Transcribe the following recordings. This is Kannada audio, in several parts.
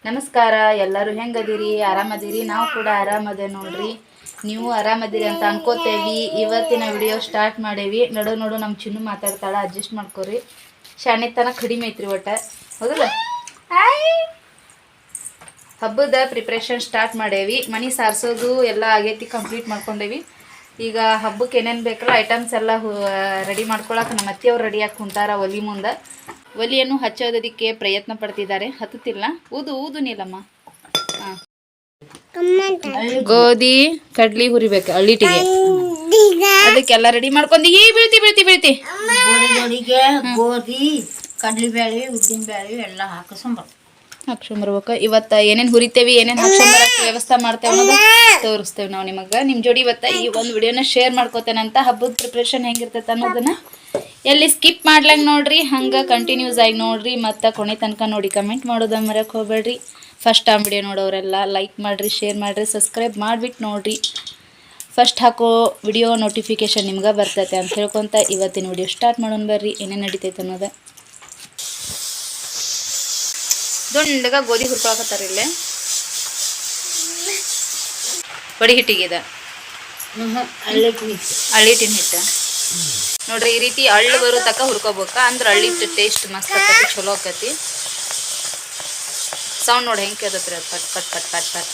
ನಮಸ್ಕಾರ. ಎಲ್ಲರೂ ಹೆಂಗದಿರಿ? ಆರಾಮದಿರಿ? ನಾವು ಕೂಡ ಆರಾಮದೆ ನೋಡ್ರಿ. ನೀವು ಆರಾಮದಿರಿ ಅಂತ ಅನ್ಕೋತೇವಿ. ಇವತ್ತಿನ ವಿಡಿಯೋ ಸ್ಟಾರ್ಟ್ ಮಾಡೇವಿ. ನೋಡು ನಮ್ಮ ಚಿನ್ನು ಮಾತಾಡ್ತಾಳ, ಅಡ್ಜಸ್ಟ್ ಮಾಡ್ಕೋರಿ. ಶಾಣೆತನ ಕಡಿಮೆ ಐತ್ರಿ ಒಟ್ಟ, ಹೌದಲ್ಲ? ಹಬ್ಬದ ಪ್ರಿಪ್ರೇಷನ್ ಸ್ಟಾರ್ಟ್ ಮಾಡೇವಿ. ಮನೆ ಸಾರಿಸೋದು ಎಲ್ಲ ಆಗೈತಿ, ಕಂಪ್ಲೀಟ್ ಮಾಡ್ಕೊಂಡೇವಿ. ಈಗ ಹಬ್ಬಕ್ಕೆ ಏನೇನು ಬೇಕಲ್ಲ ಐಟಮ್ಸ್ ಎಲ್ಲ ರೆಡಿ ಮಾಡ್ಕೊಳಕ್ಕೆ ನಮ್ಮ ಅತ್ತೆಯವ್ರು ರೆಡಿಯಾಗಿ ಕುಂತಾರ ಒಲಿ ಮುಂದೆ. ಒಲಿಯನ್ನು ಹಚ್ಚೋದಕ್ಕೆ ಪ್ರಯತ್ನ ಪಡ್ತಿದ್ದಾರೆ. ಹತ್ತುತ್ತಿಲ್ಲ. ಊದು ನೀಲಮ್ಮ. ಹಾಂ, ಗೋಧಿ ಕಡ್ಲಿ ಹುರಿಬೇಕು ಅಳ್ಳಿಟ್ಟಿಗೆ. ಅದಕ್ಕೆಲ್ಲ ರೆಡಿ ಮಾಡ್ಕೊಂಡು ಬೀಳ್ತಿ ಗೋಧಿ ಕಡ್ಲಿ ಬೇಳೆ ಉದ್ದಿನ ಬೇಳೆ ಎಲ್ಲ ಹಾಕ್ಸ್ಕೊಂಬರ್ಬೇಕು. ಇವತ್ತು ಏನೇನು ಹುರಿತೇವಿ, ಏನೇನು ಹಾಕ್ಸ್ಕೊಂಬರಕ್ಕೆ ವ್ಯವಸ್ಥೆ ಮಾಡ್ತೇವೆ ಅನ್ನೋದು ತೋರಿಸ್ತೇವೆ ನಾವು ನಿಮಗೆ. ನಿಮ್ಮ ಜೋಡಿ ಇವತ್ತು ಈ ಒಂದು ವಿಡಿಯೋನ ಶೇರ್ ಮಾಡ್ಕೋತೇನಂತ. ಹಬ್ಬದ ಪ್ರಿಪ್ರೇಷನ್ ಹೆಂಗಿರ್ತೈತೆ ಅನ್ನೋದನ್ನ ಎಲ್ಲಿ ಸ್ಕಿಪ್ ಮಾಡ್ಲಂಗೆ ನೋಡ್ರಿ, ಹಂಗೆ ಕಂಟಿನ್ಯೂಸ್ ಆಗಿ ನೋಡ್ರಿ. ಮತ್ತು ಕೊನೆ ತನಕ ನೋಡಿ ಕಮೆಂಟ್ ಮಾಡೋದು ಮರೆಯೋಕೆ ಹೋಗ್ಬೇಡ್ರಿ. ಫಸ್ಟ್ ಟೈಮ್ ವಿಡಿಯೋ ನೋಡೋರೆಲ್ಲ ಲೈಕ್ ಮಾಡಿರಿ, ಶೇರ್ ಮಾಡಿರಿ, ಸಬ್ಸ್ಕ್ರೈಬ್ ಮಾಡಿಬಿಟ್ಟು ನೋಡಿರಿ. ಫಸ್ಟ್ ಹಾಕೋ ವಿಡಿಯೋ ನೋಟಿಫಿಕೇಷನ್ ನಿಮ್ಗೆ ಬರ್ತೈತೆ ಅಂತ ಹೇಳ್ಕೊತ ಇವತ್ತಿನ ವಿಡಿಯೋ ಸ್ಟಾರ್ಟ್ ಮಾಡೋಣ ಬರ್ರಿ. ಏನೇನು ನಡೀತೈತೆ ಅನ್ನೋದು. ದೊಡ್ಡಗ ಗೋಧಿ ಹುರ್ಕೊಳಕತ್ತಾರ ಇಲ್ಲೇ. ಬಡಿ ಹಿಟ್ಟಿಗಿದೆ, ಅಳ್ಳಿಟ್ಟಿನ ಹಿಟ್ಟು ನೋಡ್ರಿ. ಈ ರೀತಿ ಅಳ್ಳು ಬರೋ ತಕ್ಕ ಹುರ್ಕೋಬೇಕ, ಅಂದ್ರೆ ಅಳ್ಳಿಟ್ಟು ಟೇಸ್ಟ್ ಮಸ್ತ್ ಆಕತಿ, ಚಲೋ ಆಕತಿ. ಸೌಂಡ್ ನೋಡಿ ಹೆಂಗೆ ಕೇಳ್ತೈತ್ರಿ ಅದು, ಪಟ್ ಪಟ್ ಪಟ್ ಪಟ್ ಪಟ್.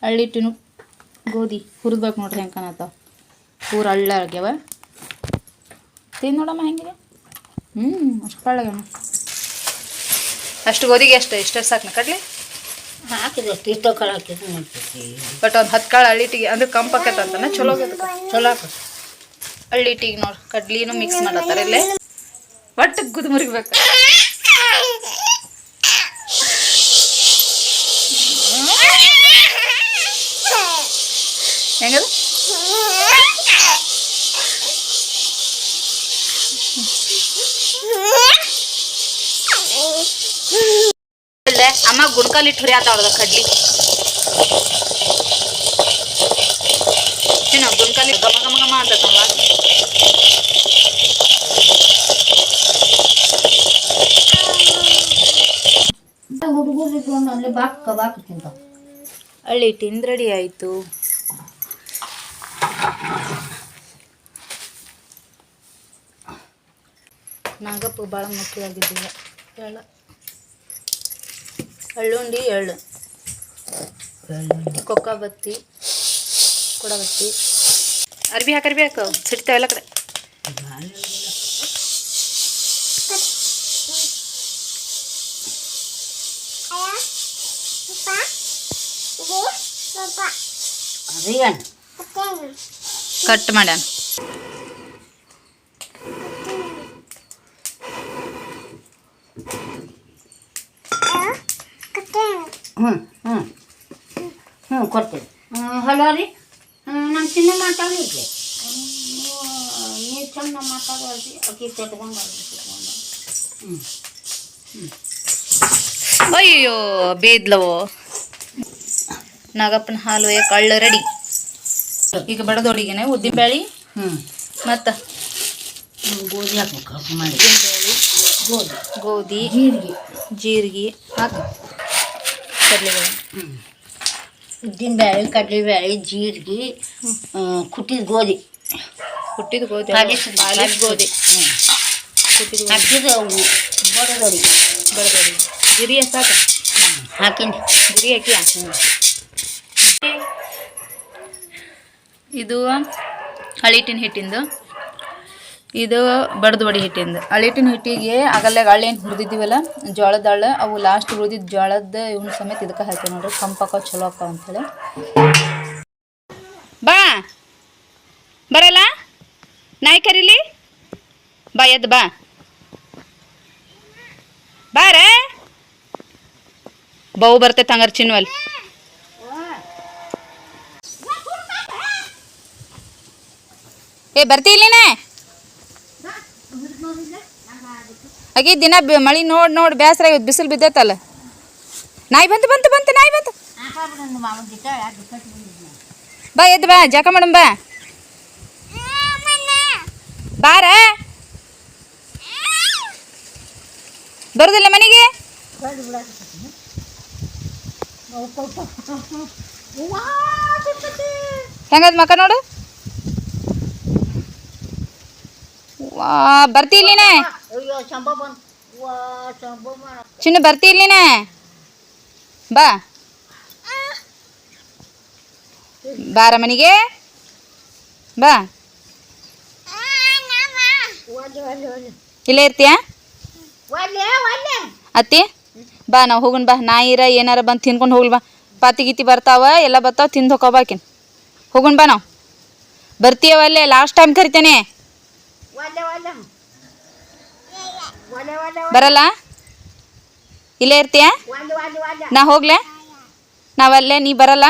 ಅಳ್ಳಿಟ್ಟಿನ ಗೋಧಿ ಹುರಿದ್ಬೇಕು ನೋಡ್ರಿ ಹೆಂಗೆ ಕಾಣತ್ತಾವ. ಪೂರ ಅಳ್ಳ ಆಗ್ಯಾವ. ತಿಂದು ನೋಡಮ್ಮ ಹೆಂಗಿದೆ. ಅಷ್ಟು ಕಳ್ಳಗ್ಯಾವ. ಅಷ್ಟು ಗೋಧಿಗೆ ಇಷ್ಟ ಸಾಕು ಕಡ್ಲಿ ಹಾಕಿದ್ರೆ ಇಷ್ಟೋ ಕಾಳು ಹಾಕಿದ್ರೆ ಬಟ್ ಒಂದು 10 ಕಾಳು ಅಳ್ಳಿಟ್ಟಿಗೆ ಅಂದ್ರೆ ಕಂಪಾಕೈತೆ ಅಂತಾನೆ ಚಲೋ ಚಲೋ ಆಕತಿ. ಅಳ್ಳಿಟ್ಟಿಗೆ ನೋಡಿ ಕಡ್ಲಿನೂ ಮಿಕ್ಸ್ ಮಾಡತ್ತಾರೆ ಇಲ್ಲೇ. ಒಟ್ಟು ಗುದ್ದು ಮುರಿಬೇಕು. ಹೆಂಗದ ಅಮ್ಮ ಗುಣ್ಕಾಲಿಟ್ಟು ಹುರಿಯಾತಾವ್ರದ ಕಡ್ಲಿ. ಏನೋ ಗುಣ್ಕಾಲಿ ಗಮ ಗಮ ಗಮ ಅಂತಮ್ಮ. ಹುಡುಗರಿಗೆ ಅಲ್ಲಿ ಬಾಕ್ ತಿಂತಾವ. ಅಳ್ಳಿಟ್ಟಿಂದ ರೆಡಿ ಆಯಿತು. ನಾಗಪ್ಪ ಭಾಳ ಮುಖ್ಯವಾಗಿದ್ದಿಲ್ಲ. ಎಳ್ಳು, ಹಳ್ಳುಂಡಿ, ಎಳ್ಳು, ಕೊಕ್ಕಬತ್ತಿ, ಕೊಡಬತ್ತಿ, ಅರ್ಬಿ ಹಾಕರ್ಬೇಕು ಸಿಡ್ತಾವೆಲ್ಲ ಕಡೆ. ಕಟ್ ಮಾಡ್ಯಾನ. ಕೊಡ್ತೇವೆ. ಹಲೋ ರೀ, ನಮ್ಮ ಚಿನ್ನ ಮಾತಾಡಿದ್ರಿ. ನೀವು ಚಂದ ಮಾತಾಡೋಲ್ರಿ, ಅಕ್ಕಿ ತೆಗ್ದಂಗೆ ಅಯ್ಯೋ ಬೇದ್ಲವು. ನಾಗಪ್ಪನ ಹಾಲು ಕಳ್ಳು ರೆಡಿ. ಈಗ ಬಡದೋಡಿಗೆನೆ ಉದ್ದಿನ ಬೇಳೆ ಮತ್ತು ಗೋಧಿ ಹಾಕ್ಬೇಕು. ಮಾಡಿ ಗೋಧಿ ಜೀರಿಗೆ ಹಾಕಿ ಕಡಲೆಬೇಳೆ, ಉದ್ದಿನ ಬೇಳೆ, ಕಡಲೆಬೇಳೆ, ಜೀರಿಗೆ, ಕುಟ್ಟಿದ ಗೋಧಿ ಪಾಲಿಶ್ ಗೋಧಿ ಹಾಕಿದ್ರೆ ಬಡದೋಡಿ ಗಿರಿಯ ಸಾಕು ಹಾಕಿನಿ. ಗಿರಿ ಹಾಕಿಯ. ಇದು ಹಳಿಟ್ಟಿನ ಹಿಟ್ಟಿಂದು, ಇದು ಬಡ್ದು ಬಡಿ ಹಿಟ್ಟಿಂದು. ಹಳಿಟ್ಟಿನ ಹಿಟ್ಟಿಗೆ ಆಗಲ್ಲಾಗ ಹಳ್ಳೇನು ಹುರಿದಿದ್ದೀವಲ್ಲ ಜೋಳದ ಹಳ್ಳು, ಅವು ಲಾಸ್ಟ್ ಉಳಿದಿದ್ದು ಜೋಳದ ಇವನು ಸಮೇತ ಇದಕ್ಕೆ ಹಾಕ್ತೀವಿ ನೋಡ್ರಿ. ಕಂಪಾಕ ಚಲೋ ಆಕಾವ ಅಂಥೇಳಿ. ಬರಲ್ಲ ನಾಯಿ ಕರೀಲಿ ಬಾ, ಎದ್ದು ಬಾರ. ಬೌ ಬರ್ತೈತೆ ಹಂಗಾರೆ ಚಿನ್ವಲ್. ಬರ್ತಿ ಇಲ್ಲಿನೇ ಹಾಗೆ ದಿನ ಮಳಿ ನೋಡಿ ಬೇಸರ ಇವತ್ತು ಬಿಸಿಲು ಬಿದ್ದೈತಲ್ಲ. ನಾಯಿ ಬಂತು ನಾಯಿ ಬಂತು. ಬಾ ಎದ್ದು ಬಾ, ಜಕ ಮಾಡಮ್ ಬಾ ಬಾರ. ಬರುದಿಲ್ಲ ಮನೆಗೆ? ಹೆಂಗದ ಮಕ್ಕ ನೋಡು. ವಾ ಬರ್ತಿ ಇಲ್ಲಿನೇ ಚಿನ್ನು, ಬರ್ತಿ ಇಲ್ಲಿನೇ ಬಾ ಬಾರ ಮನೆಗೆ ಬಾ. ಇಲ್ಲೇ ಇರ್ತೀಯ ಅತ್ತಿ? ಬಾ ನಾವು ಹೋಗುನ್ ಬಾ. ನಾಯಿರ ಏನಾರ ಬಂದು ತಿನ್ಕೊಂಡು ಹೋಗ್ಲಿ ಬಾ. ಪಾತಿ ಗೀತಿ ಬರ್ತಾವ, ಎಲ್ಲ ಬರ್ತಾವ, ತಿಂದು ಹೋಗೋಬಾಕಿನ್. ಹೋಗುನ್ ಬಾ ನಾವು. ಬರ್ತೀಯವ ಅಲ್ಲೇ ಲಾಸ್ಟ್ ಟೈಮ್ ಕರಿತೇನೆ. ಬರಲ್ಲ? ಇಲ್ಲೇ ಇರ್ತೀಯ? ನಾ ಹೋಗ್ಲೆ? ನಾವಲ್ಲೇ, ನೀ ಬರಲ್ಲ?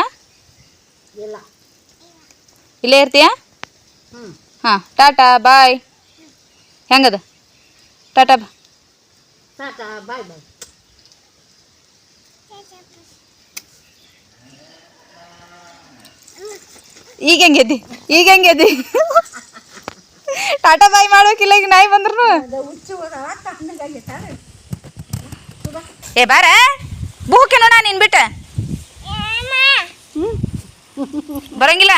ಇಲ್ಲೇ ಇರ್ತೀಯ? ಹಾಂ, ಟಾಟಾ ಬಾಯ್. ಹೆಂಗದ? ಟಾಟಾ ಬಾ. ಬಾಯ್ ಬಾಯ್. ಈಗ ಹೆಂಗೆದ್ದಿ? ಈಗ ಹೆಂಗೆದ್ದಿ? ಟಾಟಾ ಬಾಯ್ ಮಾಡ್ಬೇಕಿಲ್ಲ ಈಗ ನಾಯಿ ಬಂದ್ರು. ಏ ಬಾರ ಬೂಕೆ ನೋಡ ನೀನ್ ಬಿಟ್ಟ ಬರಂಗಿಲ್ಲ.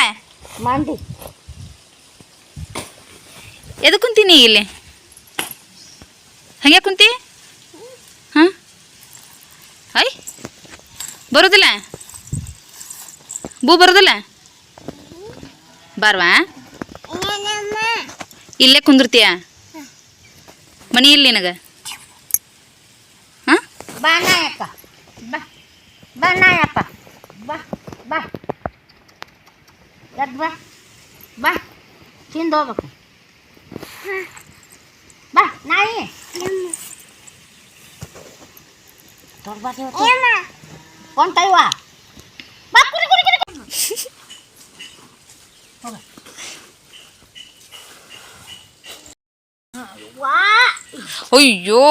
ಮಂಡಿ ಎದಕ್ಕೆ ಕುಂತೀನಿ ಇಲ್ಲಿ? ಹಂಗೆ ಕುಂತಿ? ಹಾಂ ಐ ಬರೋದಿಲ್ಲ? ಬೂ ಬರೋದಿಲ್ಲ? ಬಾರ್ವಾ. ಇಲ್ಲೇ ಕುಂದಿರ್ತೀಯ? ಮನಿ ಇಲ್ಲಿ ನಿನಗೆ? ಹಾಂ ಬಾ ನಾಯಪ್ಪ, ಬಾ ಬಾ ನಾಯಪ್ಪ, ಬಾ ಬಾ ಎದ್ದು ಬಾ, ಬಾ ತಿಂದು ಹೋಗ್ಬೇಕು. ಬಾ ನಾಯಿ ಕೊಂತೈವ ಬಾ ಕುರಿ ಕುರಿ ಕುರಿ ಹೋಗ. ಅಯ್ಯೋ